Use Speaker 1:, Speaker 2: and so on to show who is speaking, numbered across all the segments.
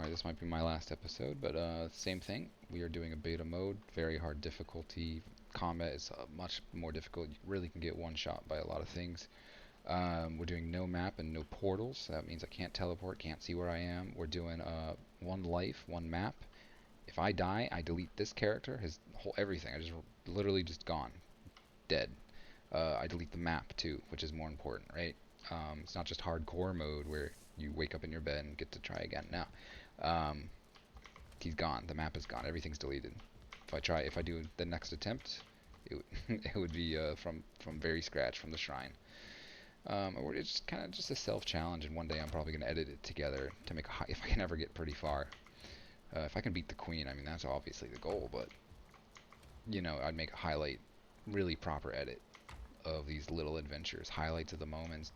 Speaker 1: unfortunately, this might be my last episode, but same thing. We are doing a beta mode, very hard difficulty. Combat is much more difficult. You really can get one shot by a lot of things. We're doing no map and no portals, so that means I can't teleport, can't see where I am. We're doing one life, one map. If I die, I delete this character, his whole everything. I just literally just gone, dead. I delete the map too, which is more important, right? It's not just hardcore mode where you wake up in your bed and get to try again. No, he's gone. The map is gone. Everything's deleted. If I do the next attempt, it would be from very scratch from the shrine. Or it's kind of just a self-challenge, and one day I'm probably going to edit it together to make if I can ever get pretty far. If I can beat the queen, I mean, that's obviously the goal, but, you know, I'd make a highlight, really proper edit of these little adventures, highlights of the moments.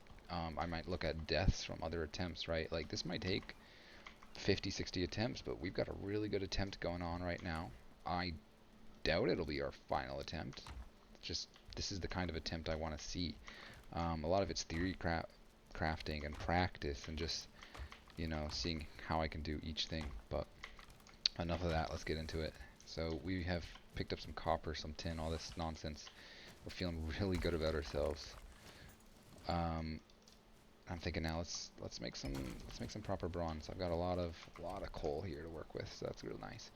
Speaker 1: I might look at deaths from other attempts, right? Like, this might take 50, 60 attempts, but we've got a really good attempt going on right now. I doubt it'll be our final attempt. Just, this is the kind of attempt I want to see. A lot of it's theory crafting and practice and just, you know, seeing how I can do each thing. But enough of that, let's get into it. So we have picked up some copper, some tin, all this nonsense. We're feeling really good about ourselves. I'm thinking now let's make some proper bronze. I've got a lot of coal here to work with, so that's real nice.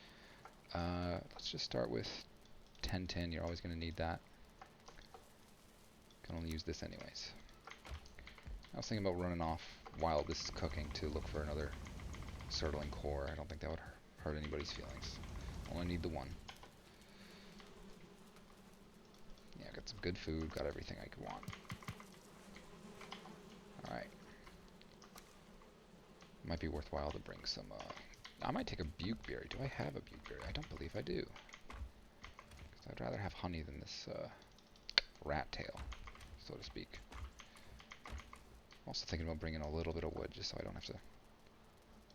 Speaker 1: Let's just start with 10 tin. You're always going to need that. Can only use this anyways. I was thinking about running off while this is cooking to look for another Surtling core. I don't think that would hurt anybody's feelings. Only need the one. Yeah, got some good food, got everything I could want. Alright. Might be worthwhile to bring some, I might take a bukeberry. Do I have a bukeberry? I don't believe I do. 'Cause I'd rather have honey than this, rat tail, so to speak. I'm also thinking about bringing a little bit of wood just so I don't have to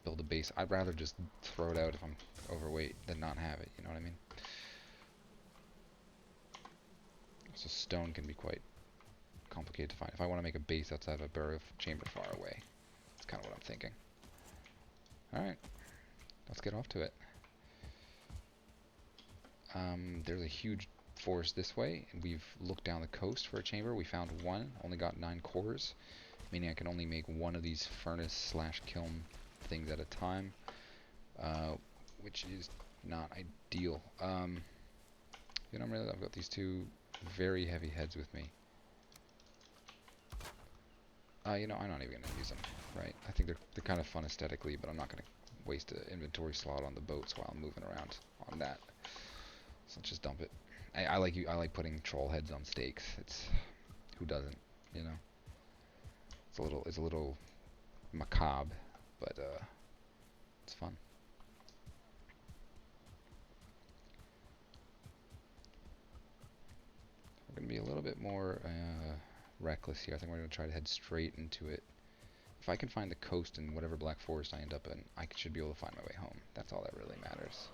Speaker 1: build a base. I'd rather just throw it out if I'm overweight than not have it, you know what I mean? So stone can be quite complicated to find. If I want to make a base outside of a burial chamber far away, that's kind of what I'm thinking. Alright, let's get off to it. There's a huge forest this way, and we've looked down the coast for a chamber. We found one, only got 9 cores, meaning I can only make one of these furnace / kiln things at a time, which is not ideal. You know, really, I've got these two very heavy heads with me. You know, I'm not even gonna use them, right? I think they're kind of fun aesthetically, but I'm not gonna waste an inventory slot on the boats while I'm moving around on that. So let's just dump it. I like putting troll heads on stakes. It's, who doesn't, you know? It's a little macabre, but it's fun. We're gonna be a little bit more reckless here. I think we're gonna try to head straight into it. If I can find the coast in whatever black forest I end up in, I should be able to find my way home. That's all that really matters.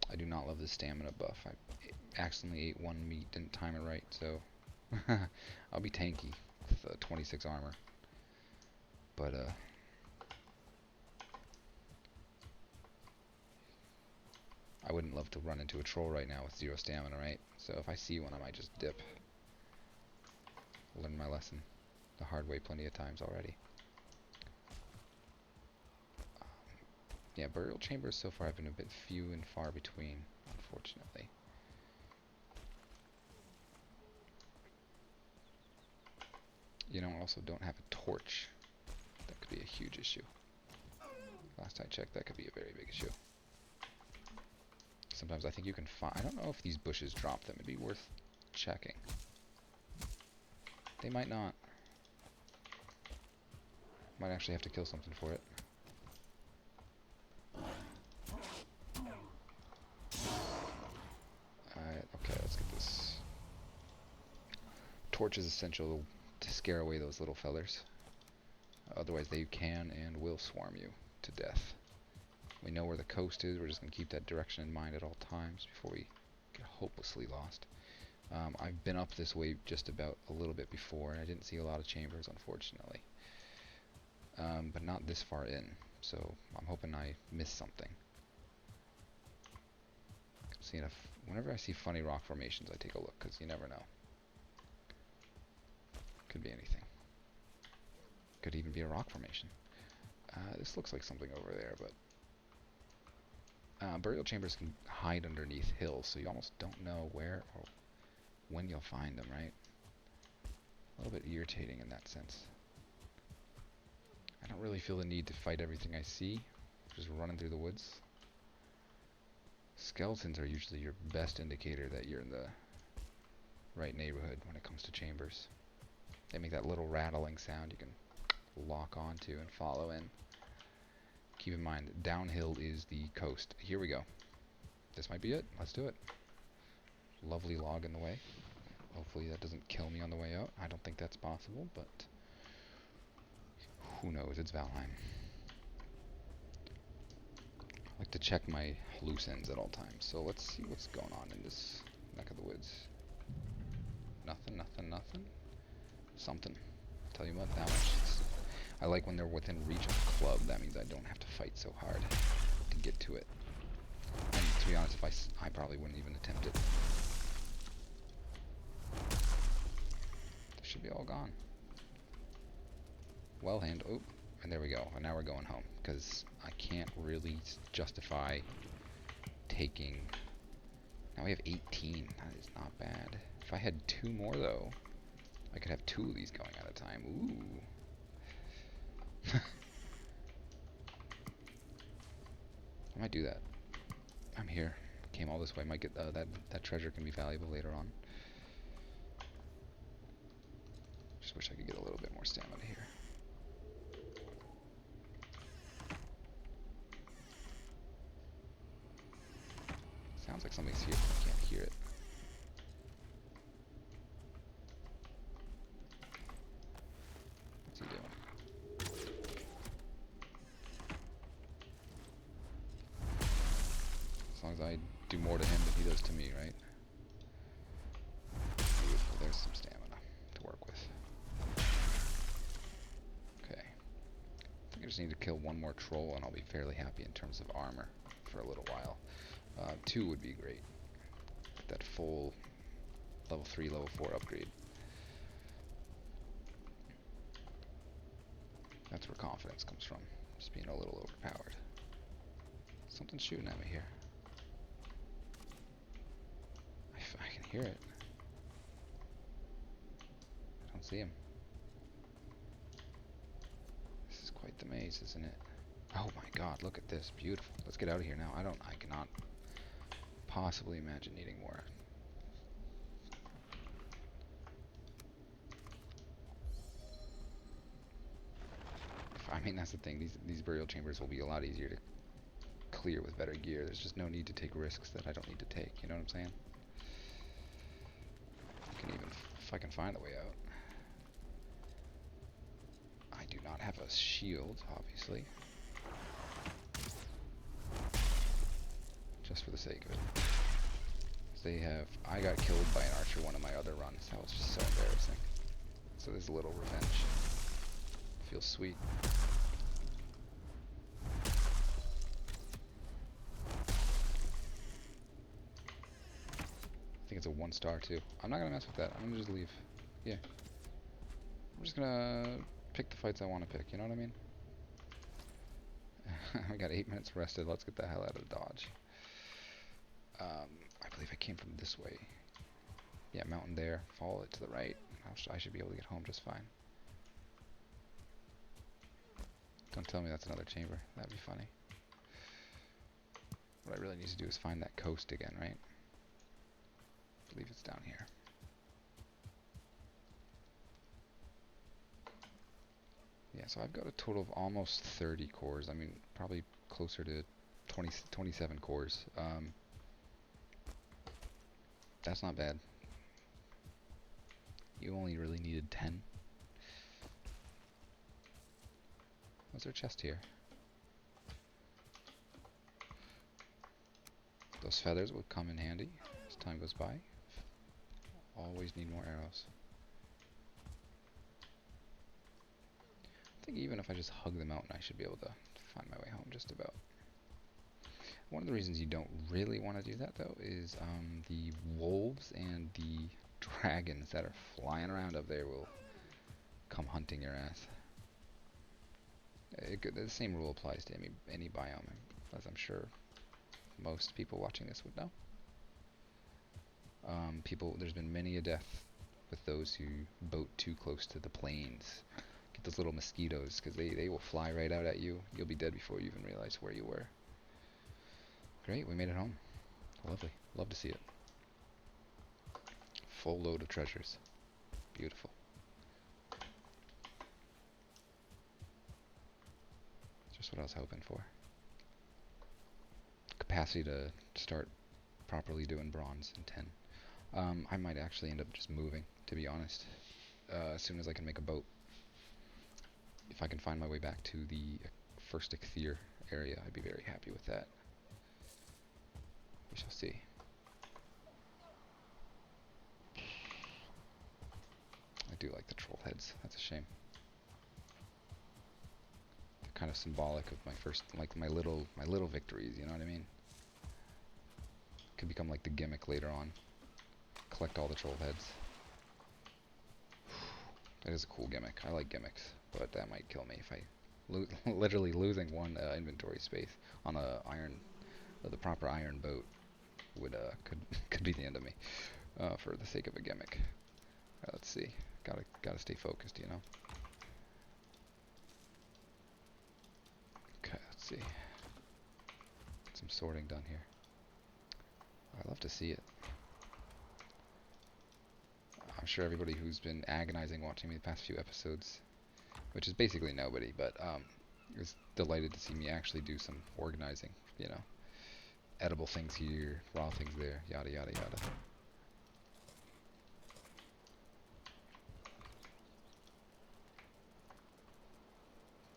Speaker 1: I do not love the stamina buff. I accidentally ate one meat, didn't time it right, so I'll be tanky with 26 armor. But I wouldn't love to run into a troll right now with 0 stamina, right? So if I see one, I might just dip. Learn my lesson the hard way plenty of times already. Yeah, burial chambers so far have been a bit few and far between, unfortunately. You know, I also don't have a torch. That could be a huge issue. Last I checked, that could be a very big issue. Sometimes I think you can find... I don't know if these bushes drop them. It'd be worth checking. They might not. Might actually have to kill something for it. Alright, okay, let's get this. Torch is essential to scare away those little fellers. Otherwise they can and will swarm you to death. We know where the coast is. We're just going to keep that direction in mind at all times before we get hopelessly lost. I've been up this way just about a little bit before, and I didn't see a lot of chambers, unfortunately. But not this far in. so I'm hoping I miss something. Seeing if whenever I see funny rock formations, I take a look because you never know. Could be anything. Could even be a rock formation. This looks like something over there, but burial chambers can hide underneath hills, so you almost don't know where or when you'll find them, right? A little bit irritating in that sense. I don't really feel the need to fight everything I see, just running through the woods. Skeletons are usually your best indicator that you're in the right neighborhood when it comes to chambers. They make that little rattling sound you can lock onto and follow in. Keep in mind, downhill is the coast. Here we go. This might be it. Let's do it. Lovely log in the way. Hopefully that doesn't kill me on the way out. I don't think that's possible, but who knows? It's Valheim. I like to check my loose ends at all times. So let's see what's going on in this neck of the woods. Nothing, nothing, nothing. Something. I'll tell you what, that much. I like when they're within reach of a club. That means I don't have to fight so hard to get to it. And to be honest, if I probably wouldn't even attempt it. This should be all gone. Well handled. Oh, and there we go. And now we're going home because I can't really justify taking. Now we have 18. That is not bad. If I had 2 more though, I could have 2 of these going at a time. Ooh. I might do that. I'm here. Came all this way. Might get that treasure can be valuable later on. Just wish I could get a little bit more stamina here. Sounds like something's here, but I can't hear it. What's he doing? As long as I do more to him than he does to me, right? Beautiful. There's some stamina to work with. Okay. I think I just need to kill one more troll and I'll be fairly happy in terms of armor for a little while. 2 would be great. That full level 3, level 4 upgrade. That's where confidence comes from. Just being a little overpowered. Something's shooting at me here. I can hear it. I don't see him. This is quite the maze, isn't it? Oh my god, look at this. Beautiful. Let's get out of here now. I cannot possibly imagine needing more. I mean, that's the thing. These burial chambers will be a lot easier to clear with better gear. There's just no need to take risks that I don't need to take. You know what I'm saying? I can even, if I can find a way out. I do not have a shield, obviously. Just for the sake of it. They have. I got killed by an archer one of my other runs. That was just so embarrassing. So there's a little revenge. Feels sweet. I think it's a 1-star too. I'm not gonna mess with that. I'm gonna just leave. Yeah. I'm just gonna pick the fights I want to pick. You know what I mean? I got 8 minutes rested. Let's get the hell out of Dodge. I believe I came from this way. Yeah, mountain there. Follow it to the right. I should be able to get home just fine. Don't tell me that's another chamber. That'd be funny. What I really need to do is find that coast again, right? I believe it's down here. Yeah, so I've got a total of almost 30 cores. I mean, probably closer to 27 cores. That's not bad. You only really needed 10. What's our chest here? Those feathers would come in handy as time goes by. Always need more arrows. I think even if I just hug the mountain, I should be able to find my way home just about. One of the reasons you don't really want to do that, though, is the wolves and the dragons that are flying around up there will come hunting your ass. The same rule applies to any biome, as I'm sure most people watching this would know. There's been many a death with those who boat too close to the plains. Get those little mosquitoes, because they will fly right out at you. You'll be dead before you even realize where you were. Great, we made it home. Lovely. Love to see it. Full load of treasures. Beautiful. Just what I was hoping for. Capacity to start properly doing bronze in 10. I might actually end up just moving, to be honest. As soon as I can make a boat. If I can find my way back to the first Icthier area, I'd be very happy with that. We shall see. I do like the troll heads. That's a shame. They're kind of symbolic of my first, like my little victories. You know what I mean? Could become like the gimmick later on. Collect all the troll heads. That is a cool gimmick. I like gimmicks, but that might kill me if I literally losing one inventory space on the proper iron boat would could be the end of me for the sake of a gimmick. Let's see. Gotta stay focused, you know. Okay, let's see. Get some sorting done here. I love to see it. I'm sure everybody who's been agonizing watching me the past few episodes, which is basically nobody, but is delighted to see me actually do some organizing, you know. Edible things here, raw things there, yada yada yada.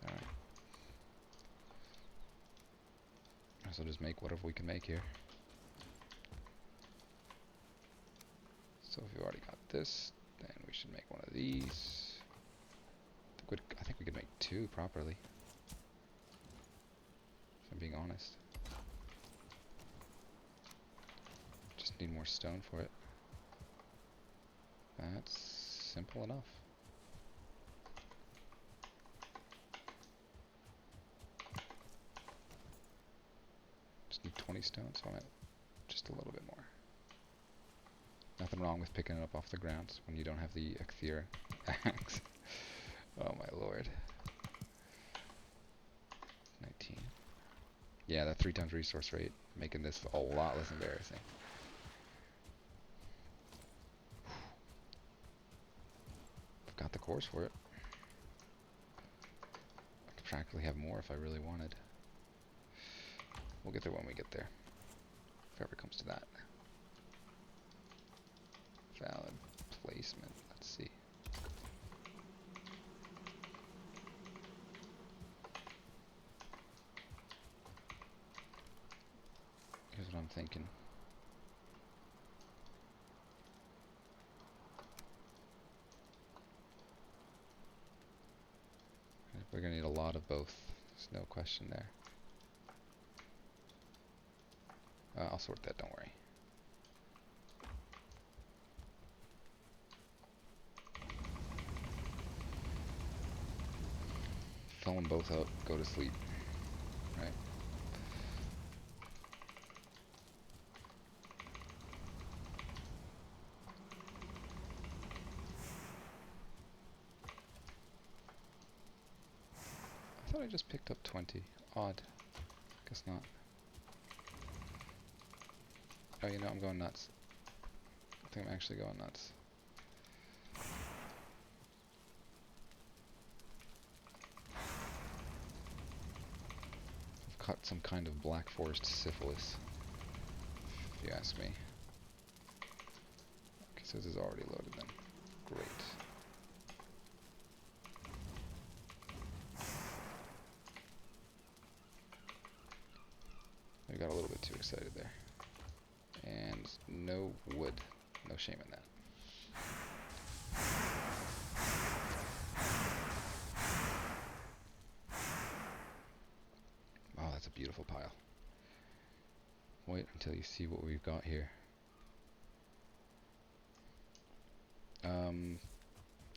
Speaker 1: Alright. So just make whatever we can make here. So if you already got this, then we should make one of these. I think we could make two properly, if I'm being honest. Just need more stone for it. That's simple enough. Just need 20 stone, so I'm at just a little bit more. Nothing wrong with picking it up off the ground when you don't have the Icthier axe. Oh my lord. 19. Yeah, that 3 times resource rate, making this a lot less embarrassing. I've got the cores for it. I could practically have more if I really wanted. We'll get there when we get there. If it ever comes to that. Valid placement. Let's see. Here's what I'm thinking. We're gonna need a lot of both. There's no question there. I'll sort that, don't worry. Fill them both up, go to sleep. Right? I thought I just picked up 20. Odd. Guess not. Oh, you know, I'm going nuts. I think I'm actually going nuts. I've caught some kind of black forest syphilis, if you ask me. Okay, so this is already loaded then. Great. I got a little bit too excited there. And no wood. No shame in that. that's a beautiful pile. Wait until you see what we've got here.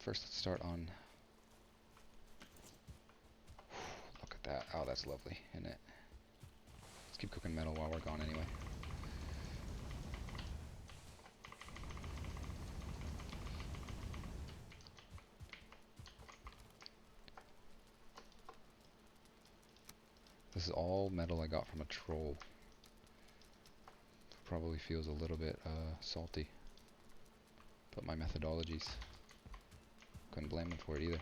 Speaker 1: First let's start on... Look at that. Oh, that's lovely, isn't it? Let's keep cooking metal while we're gone anyway. This is all metal I got from a troll. Probably feels a little bit salty. But my methodologies, couldn't blame him for it either.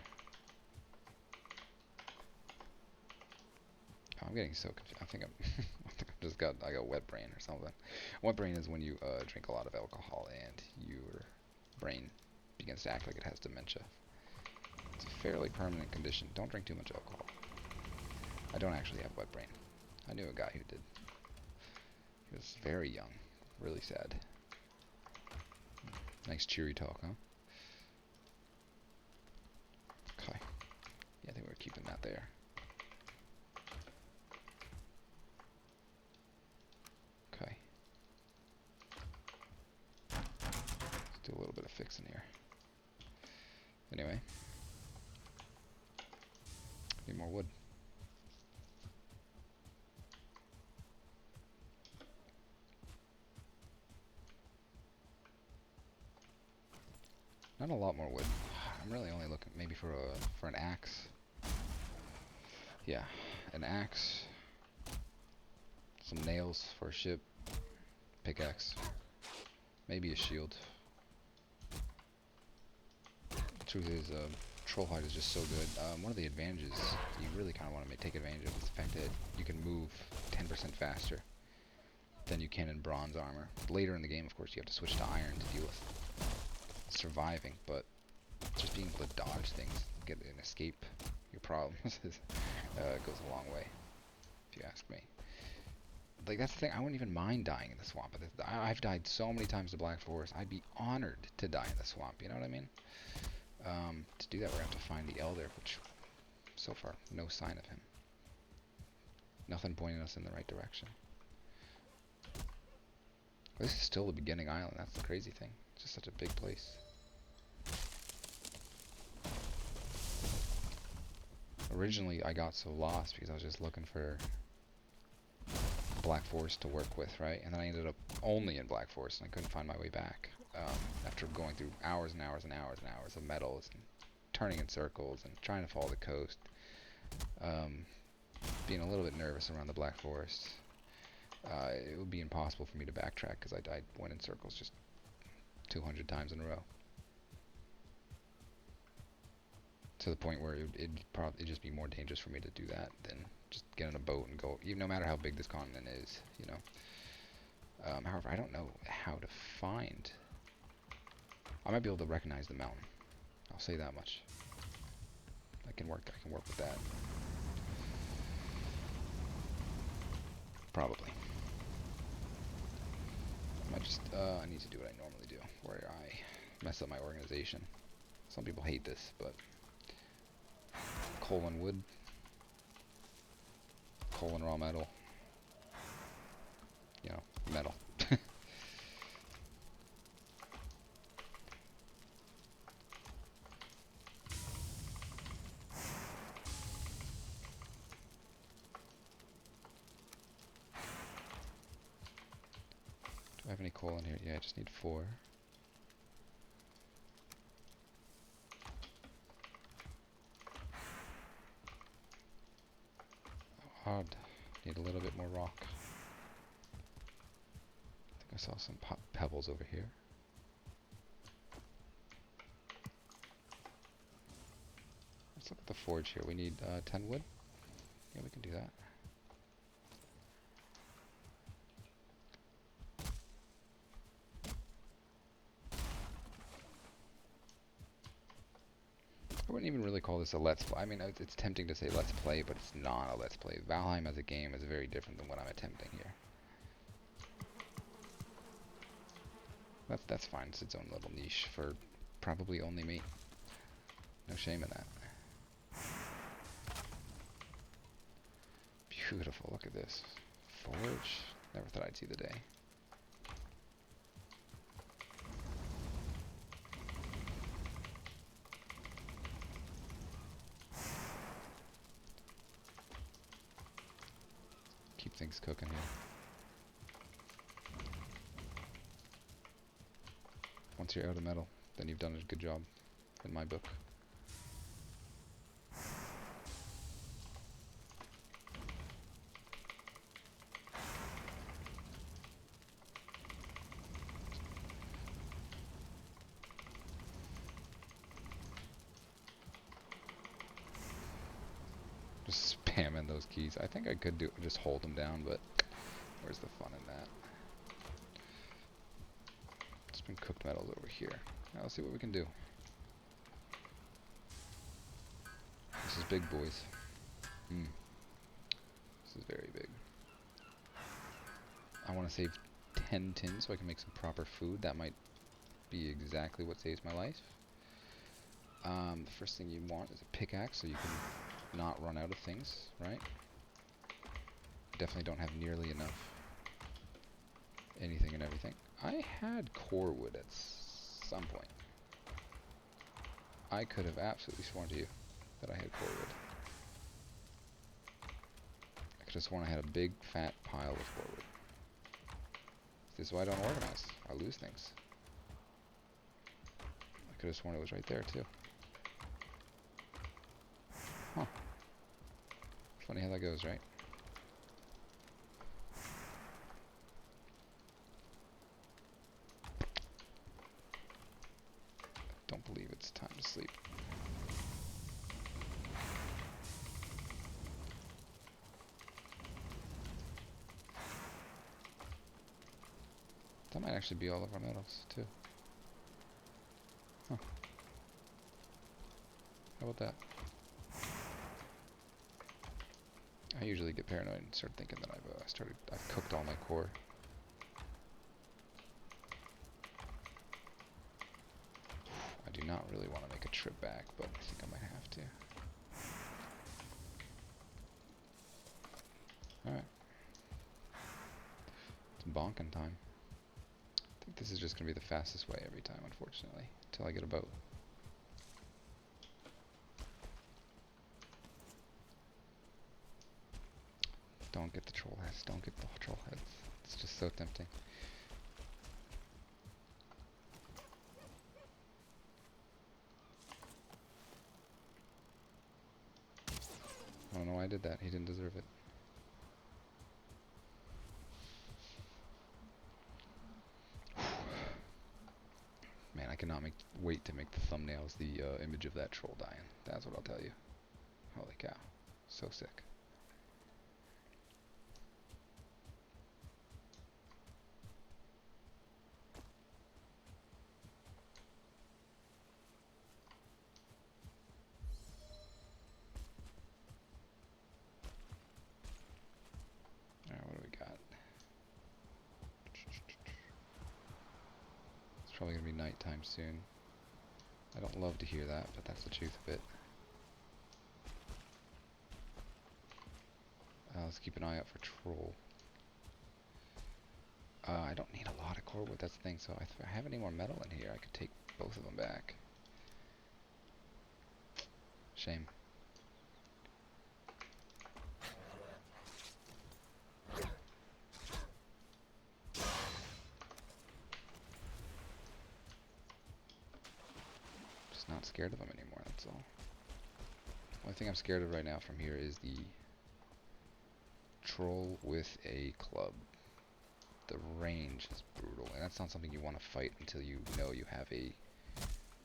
Speaker 1: Oh, I'm getting so confused. I think I got wet brain or something. Wet brain is when you drink a lot of alcohol and your brain begins to act like it has dementia. It's a fairly permanent condition. Don't drink too much alcohol. I don't actually have wet brain. I knew a guy who did. He was very young. Really sad. Nice cheery talk, huh? Okay. Yeah, I think we're keeping that there. Okay. Let's do a little bit of fixing here. Anyway. Need more wood. Not a lot more wood. I'm really only looking maybe for an axe. Yeah, an axe. Some nails for a ship. Pickaxe. Maybe a shield. The truth is, troll hide is just so good. One of the advantages you really kind of want to take advantage of is the fact that you can move 10% faster than you can in bronze armor. Later in the game, of course, you have to switch to iron to deal with surviving, but just being able to dodge things, get and escape your problems goes a long way, if you ask me. Like, that's the thing, I wouldn't even mind dying in the swamp. I've died so many times to Black Forest, I'd be honored to die in the swamp, you know what I mean? To do that, we're going to have to find the Elder, which, so far, no sign of him. Nothing pointing us in the right direction. This is still the beginning island, that's the crazy thing. It's just such a big place. Originally, I got so lost because I was just looking for Black Forest to work with, right? And then I ended up only in Black Forest, and I couldn't find my way back. After going through hours and hours and hours and hours of metals, and turning in circles, and trying to follow the coast. Being a little bit nervous around the Black Forest. It would be impossible for me to backtrack, because I went in circles just 200 times in a row. To the point where it'd just be more dangerous for me to do that than just get on a boat and go, even no matter how big this continent is, you know. However, I don't know how to find... I might be able to recognize the mountain. I'll say that much. I can work with that. Probably. I might just, I need to do what I normally do, where I mess up my organization. Some people hate this, but... coal and wood, coal and raw metal, you know, metal. Do I have any coal in here? Yeah, I just need 4. Odd. Need a little bit more rock. I think I saw some pebbles over here. Let's look at the forge here. We need 10 wood. Yeah, we can do that. I wouldn't even really call this a let's play. I mean, it's tempting to say let's play, but it's not a let's play. Valheim as a game is very different than what I'm attempting here. That's fine. It's its own little niche for probably only me. No shame in that. Beautiful, look at this. Forge. Never thought I'd see the day. Keep things cooking here. Once you're out of metal, then you've done a good job, in my book. Just spamming those keys. I think I could just hold them down, but where's the fun in that? It's been cooked metals over here. Now let's see what we can do. This is big, boys. This is very big. I want to save 10 tins so I can make some proper food. That might be exactly what saves my life. The first thing you want is a pickaxe so you can not run out of things, right? Definitely don't have nearly enough anything and everything. I had core wood at some point. I could have absolutely sworn to you that I had core wood. I could have sworn I had a big fat pile of core wood. This is why I don't organize. I lose things. I could have sworn it was right there too. Huh. Funny how that goes, right? Don't believe it's time to sleep. That might actually be all of our metals, too. Huh. How about that? I usually get paranoid and start thinking that I've cooked all my core. I do not really want to make a trip back, but I think I might have to. Alright. It's bonking time. I think this is just going to be the fastest way every time, unfortunately, until I get a boat. Don't get the troll heads. Don't get the troll heads. It's just so tempting. I don't know why I did that. He didn't deserve it. Man, I cannot wait to make the thumbnails the image of that troll dying. That's what I'll tell you. Holy cow. So sick. Alright, what do we got? It's probably going to be nighttime soon. I don't love to hear that, but that's the truth of it. Let's keep an eye out for troll. I don't need a lot of core wood, that's the thing, so if I have any more metal in here, I could take both of them back. Shame. Just not scared of them anymore, that's all. The only thing I'm scared of right now from here is the troll with a club. The range is brutal, and that's not something you want to fight until you know you have a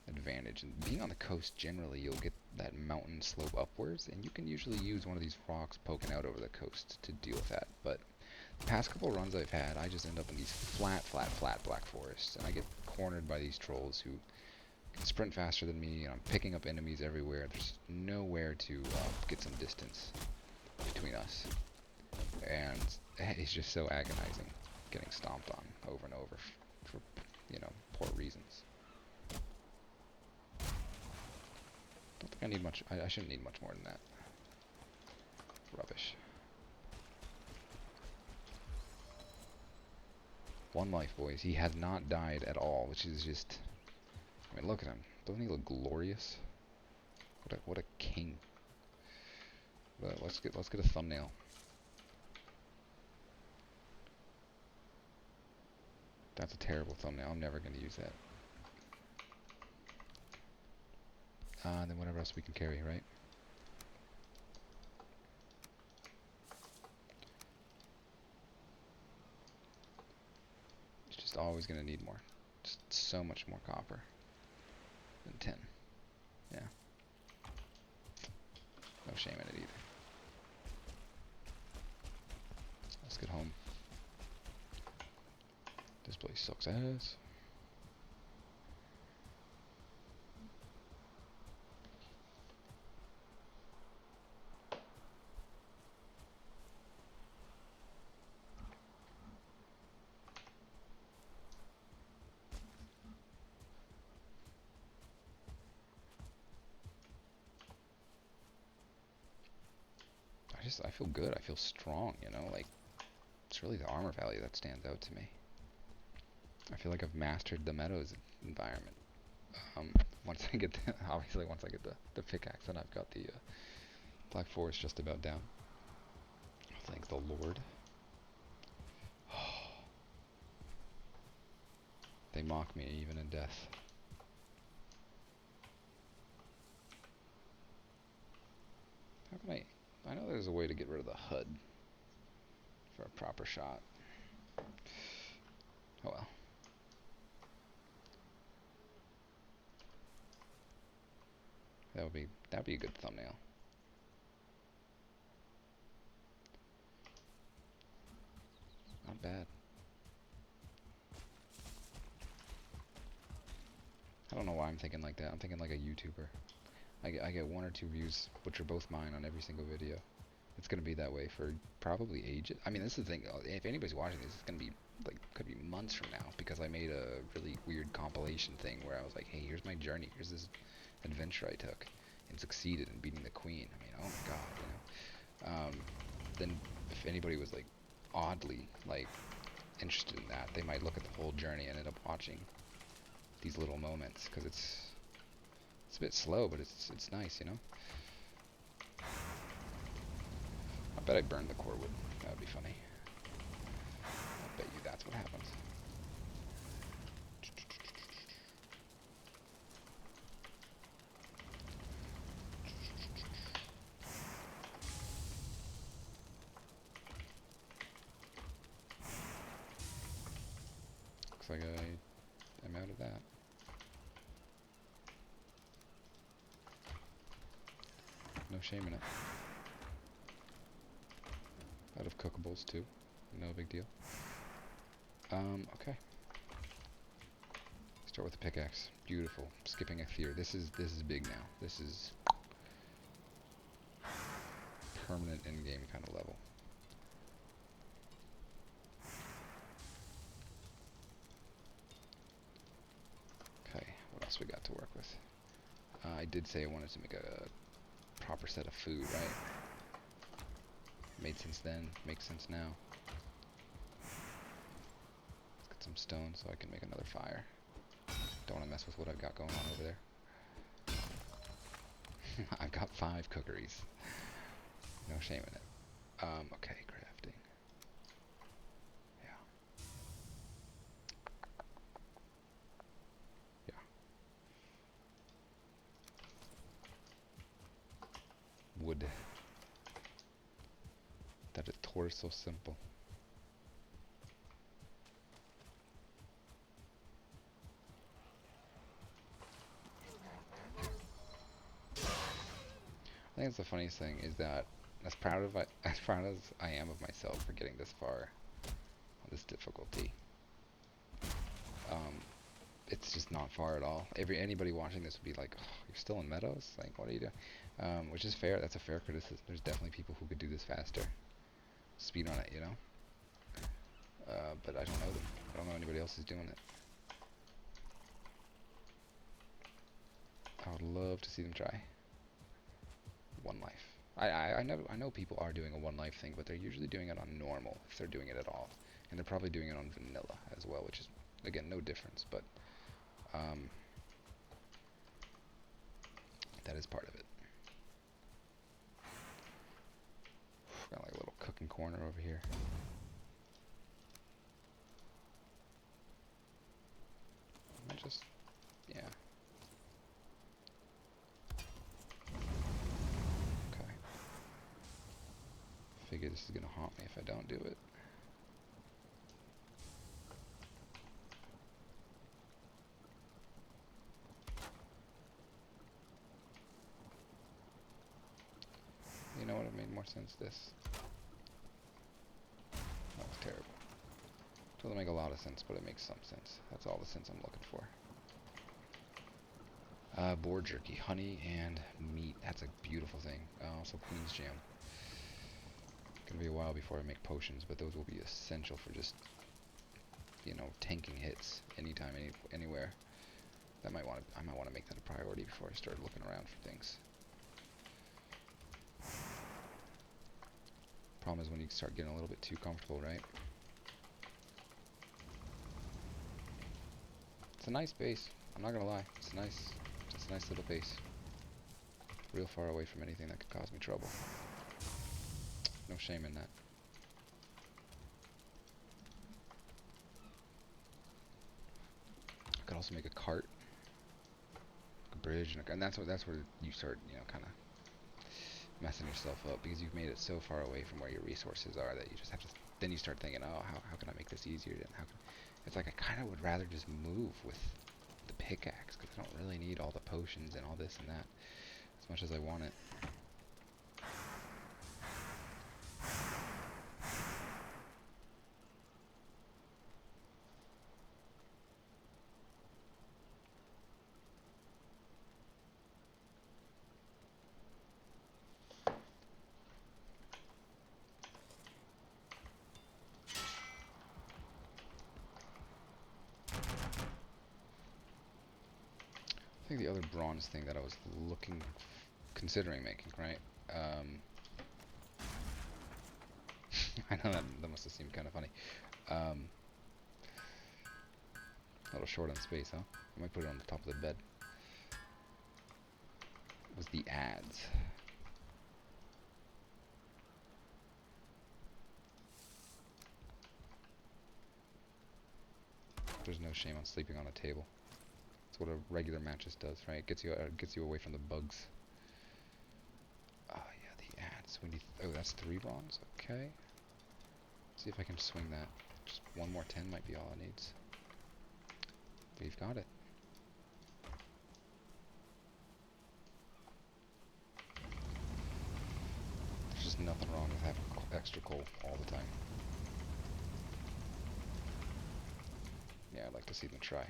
Speaker 1: advantage. And being on the coast, generally, you'll get that mountain slope upwards, and you can usually use one of these rocks poking out over the coast to deal with that. But the past couple runs I've had, I just end up in these flat black forests, and I get cornered by these trolls who can sprint faster than me, and I'm picking up enemies everywhere. There's nowhere to get some distance between us, and it's just so agonizing getting stomped on over and over for you know, poor reasons. Don't think I need much. I shouldn't need much more than that. Rubbish. 1 life, boys. He has not died at all, which is just... I mean, look at him. Doesn't he look glorious? What a king. Let's get a thumbnail. That's a terrible thumbnail. I'm never going to use that. And then whatever else we can carry, right? It's just always going to need more. Just so much more copper than tin. Yeah. No shame in it either. Let's get home. This place sucks ass. I feel good. I feel strong, you know, like it's really the armor value that stands out to me. I feel like I've mastered the Meadows environment. Once I get obviously once I get the pickaxe, and I've got the Black Forest just about down. Thank the Lord. They mock me even in death. How can I know there's a way to get rid of the HUD for a proper shot. Oh well. That would be a good thumbnail. Not bad. I don't know why I'm thinking like that. I'm thinking like a YouTuber. I get 1 or 2 views, which are both mine on every single video. It's gonna be that way for probably ages. I mean, this is the thing. If anybody's watching this, it's gonna be like could be months from now, because I made a really weird compilation thing where I was like, hey, here's my journey. Here's this adventure I took and succeeded in beating the queen. I mean, oh my god, you know. Then if anybody was like oddly like interested in that, they might look at the whole journey and end up watching these little moments, because it's a bit slow, but it's nice, you know. I bet I burned the core wood. That would be funny. I bet you that's what happens. Looks like I'm out of that. No shame in it. Out of cookables too. No big deal. Okay. Start with the pickaxe. Beautiful. Skipping a fear. This is big now. This is permanent in-game kind of level. Okay, what else we got to work with? I did say I wanted to make a proper set of food, right? Made sense then, makes sense now. Let's get some stone so I can make another fire. Don't want to mess with what I've got going on over there. I've got 5 cookeries. No shame in it. Okay, crafting. Yeah. Yeah. Wood. That it tore so simple. I think it's the funniest thing is that as proud as I am of myself for getting this far on this difficulty, it's just not far at all. Anybody watching this would be like, oh, you're still in Meadows? Like, what are you doing? Which is fair. That's a fair criticism. There's definitely people who could do this faster. Speed on it, you know? But I don't know them. I don't know anybody else who's doing it. I would love to see them try. 1 life. I know people are doing a one life thing, but they're usually doing it on normal, if they're doing it at all. And they're probably doing it on vanilla as well, which is, again, no difference, but um, that is part of it. Got like a little cooking corner over here. I just, yeah. Okay. Figure this is gonna haunt me if I don't do it. You know what? It made more sense this. That was terrible. Doesn't make a lot of sense, but it makes some sense. That's all the sense I'm looking for. Boar jerky, honey, and meat. That's a beautiful thing. Also Queen's Jam. Gonna be a while before I make potions, but those will be essential for just, you know, tanking hits anytime, anywhere. I might want to make that a priority before I start looking around for things. Problem is when you start getting a little bit too comfortable, right? It's a nice base. I'm not gonna lie. It's a nice little base. Real far away from anything that could cause me trouble. No shame in that. I could also make a cart, a bridge, and that's where you start, you know, kind of messing yourself up, because you've made it so far away from where your resources are that you just have to. Then you start thinking, oh, how can I make this easier? And it's like I kind of would rather just move with the pickaxe, because I don't really need all the potions and all this and that as much as I want it. I think the other bronze thing that I was considering making, right? I know that must have seemed kind of funny. A little short on space, huh? I might put it on the top of the bed. Was the ads. There's no shame on sleeping on a table. That's what a regular mattress does, right? It gets you away from the bugs. Oh yeah, the ads. We need. Oh, that's 3 bronze. Okay. Let's see if I can swing that. Just one more 10 might be all it needs. We've got it. There's just nothing wrong with having extra coal all the time. Yeah, I'd like to see them try.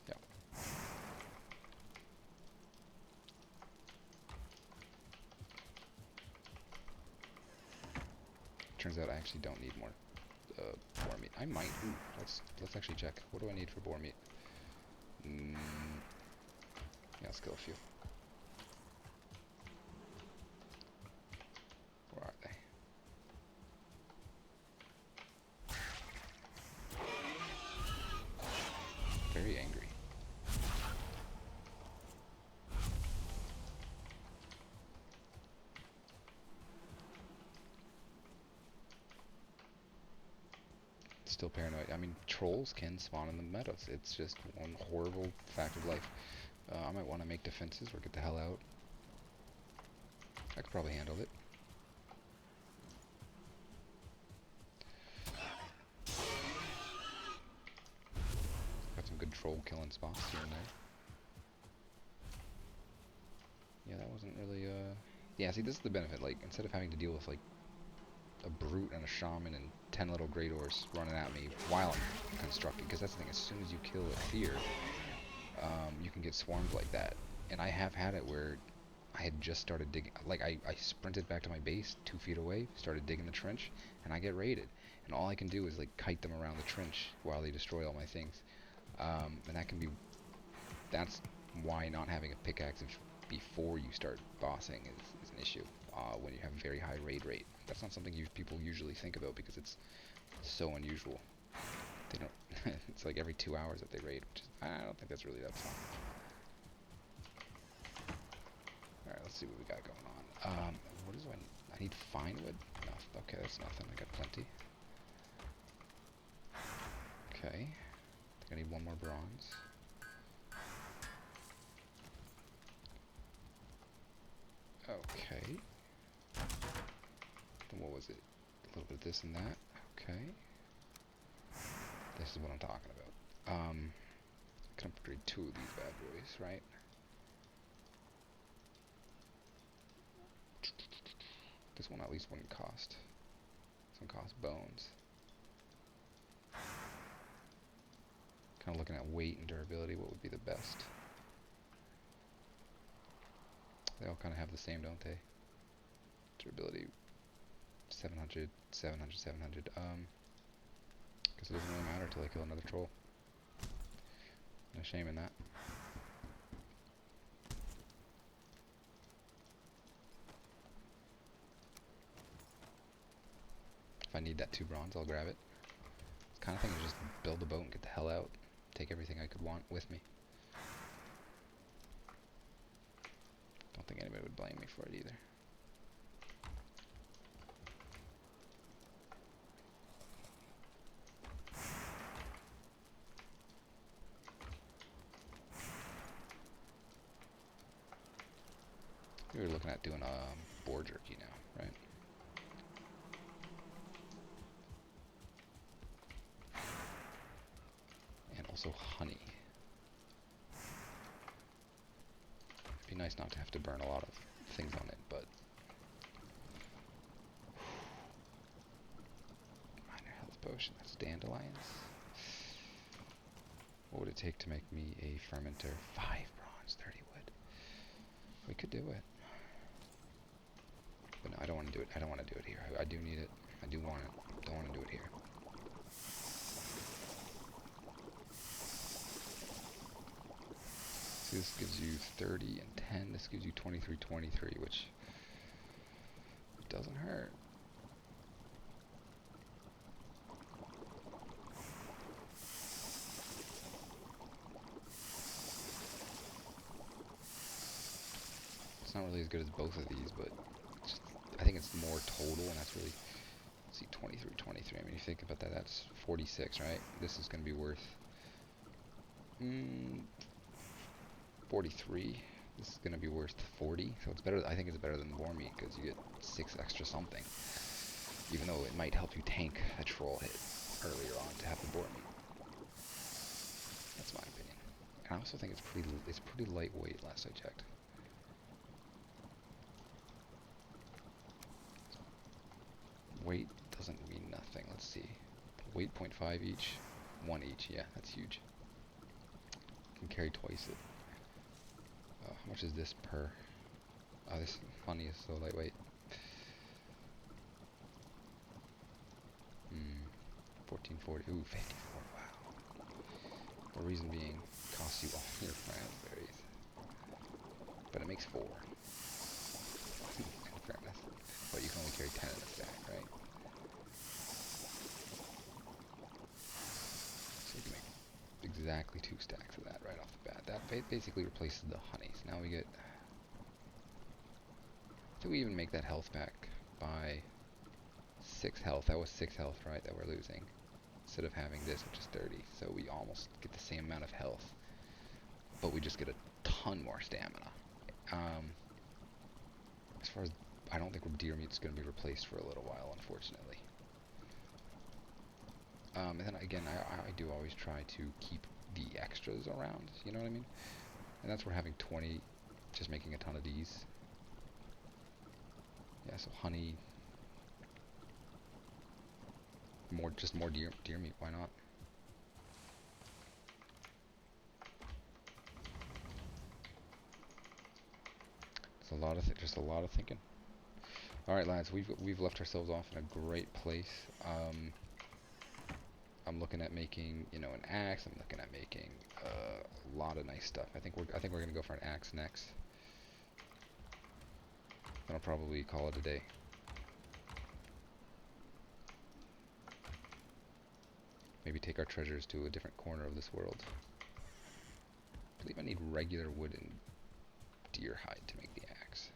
Speaker 1: Yep. Turns out I actually don't need more boar meat. I might. Ooh, let's actually check. What do I need for boar meat? Yeah, let's kill a few. Where are they? Very angry. Still paranoid. I mean, trolls can spawn in the meadows. It's just one horrible fact of life. I might want to make defenses or get the hell out. I could probably handle it. Got some good troll killing spots here and there. Yeah, that wasn't really, Yeah, see, this is the benefit. Like, instead of having to deal with, like, a brute and a shaman and 10 little great ores running at me while I'm constructing, because that's the thing, as soon as you kill a fear, you can get swarmed like that. And I have had it where I had just started digging. Like, I sprinted back to my base 2 feet away, started digging the trench, and I get raided. And all I can do is like kite them around the trench while they destroy all my things. And that's why not having a pickaxe before you start bossing is an issue. When you have a very high raid rate, that's not something people usually think about because it's so unusual. They don't. It's like every 2 hours that they raid, which is, I don't think that's really that fun. All right, let's see what we got going on. What is I need fine wood? No, okay, that's nothing. I got plenty. Okay, I think I need one more bronze. Okay. Then what was it? A little bit of this and that. Okay. This is what I'm talking about. I can upgrade 2 of these bad boys, right? This one at least wouldn't cost. This one costs bones. Kind of looking at weight and durability, what would be the best? They all kind of have the same, don't they? Durability, 700, 700, 700. Guess it doesn't really matter until I kill another troll. No shame in that. If I need that 2 bronze, I'll grab it. This kind of thing is just build the boat and get the hell out. Take everything I could want with me. Don't think anybody would blame me for it either. We were looking at doing boar jerky now, right? And also honey. It'd be nice not to have to burn a lot of things on it, but minor health potion. That's dandelions. What would it take to make me a fermenter? 5 bronze, 30 wood. We could do it. But no, I don't want to do it. I don't want to do it here. I do need it. I do want it. Don't want to do it here. So this gives you 30 and 10. This gives you 23, 23, which doesn't hurt. It's not really as good as both of these, but I think it's more total, and that's really, let's see, 23, 23. I mean, you think about that, that's 46, right? This is going to be worth 43. This is going to be worth 40, so it's better. I think it's better than the boar meat because you get 6 extra something, even though it might help you tank a troll hit earlier on to have the boar meat. That's my opinion. And I also think it's pretty lightweight. Last I checked. Weight doesn't mean nothing. Let's see. Weight 0.5 each. 1 each. Yeah, that's huge. Can carry twice it. How much is this per? Oh, this honey is so lightweight. 1440. Ooh, 54. Wow. The reason being, costs you all your raspberries. But it makes 4. In fairness. But you can only carry 10 in a stack, right? So you can make exactly 2 stacks of that right off the bat. That basically replaces the honeys. Now we get... Did we even make that health back by 6 health? That was 6 health, right, that we're losing. Instead of having this, which is 30. So we almost get the same amount of health. But we just get a ton more stamina. As far as... I don't think deer meat's going to be replaced for a little while, unfortunately. And then again, I do always try to keep the extras around, you know what I mean? And that's where having 20, just making a ton of these. Yeah, so honey, just more deer meat, why not? It's a just a lot of thinking. All right, lads, we've left ourselves off in a great place. I'm looking at making, you know, an axe. I'm looking at making a lot of nice stuff. I think we're gonna go for an axe next. Then I'll probably call it a day. Maybe take our treasures to a different corner of this world. I believe I need regular wood and deer hide to make the axe.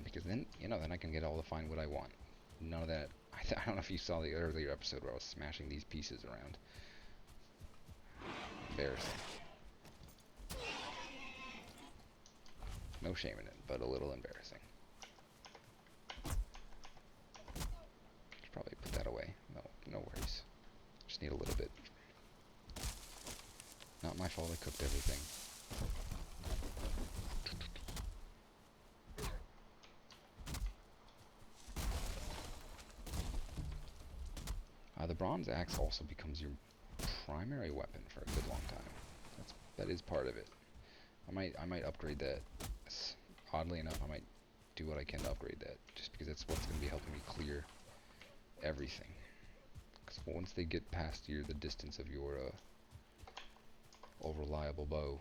Speaker 1: Because then, you know, then I can get all the fine wood I want. None of that. I don't know if you saw the earlier episode where I was smashing these pieces around. Embarrassing. No shame in it, but a little embarrassing. Should probably put that away. No worries. Just need a little bit. Not my fault I cooked everything. The bronze axe also becomes your primary weapon for a good long time. That is part of it. I might upgrade that. Oddly enough, I might do what I can to upgrade that, just because that's what's going to be helping me clear everything. Because once they get past the distance of your reliable bow,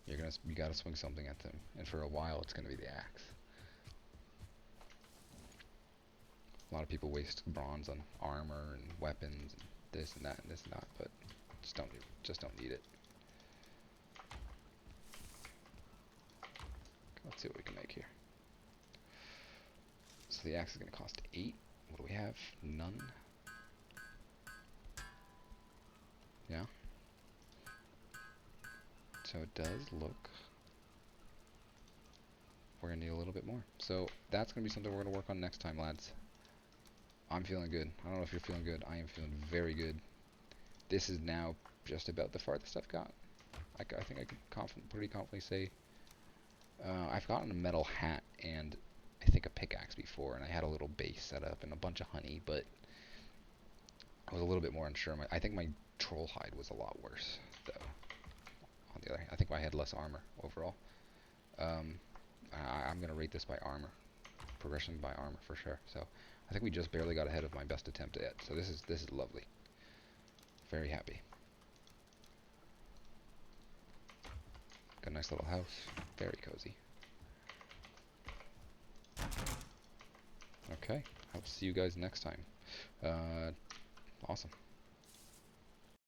Speaker 1: you gotta swing something at them, and for a while it's gonna be the axe. A lot of people waste bronze on armor and weapons and this and that and this and that, but just don't need it. Let's see what we can make here. So the axe is gonna cost 8. What do we have? None. Yeah. So it does look. We're gonna need a little bit more. So that's gonna be something we're gonna work on next time, lads. I'm feeling good. I don't know if you're feeling good. I am feeling very good. This is now just about the farthest I've got. I think I can pretty confidently say I've gotten a metal hat and I think a pickaxe before, and I had a little base set up and a bunch of honey, but I was a little bit more unsure. I think my troll hide was a lot worse, though. On the other hand, I think I had less armor overall. I'm gonna rate this by armor, progression by armor for sure. So I think we just barely got ahead of my best attempt yet. So this is lovely. Very happy. Got a nice little house. Very cozy. Okay, I'll see you guys next time. Awesome.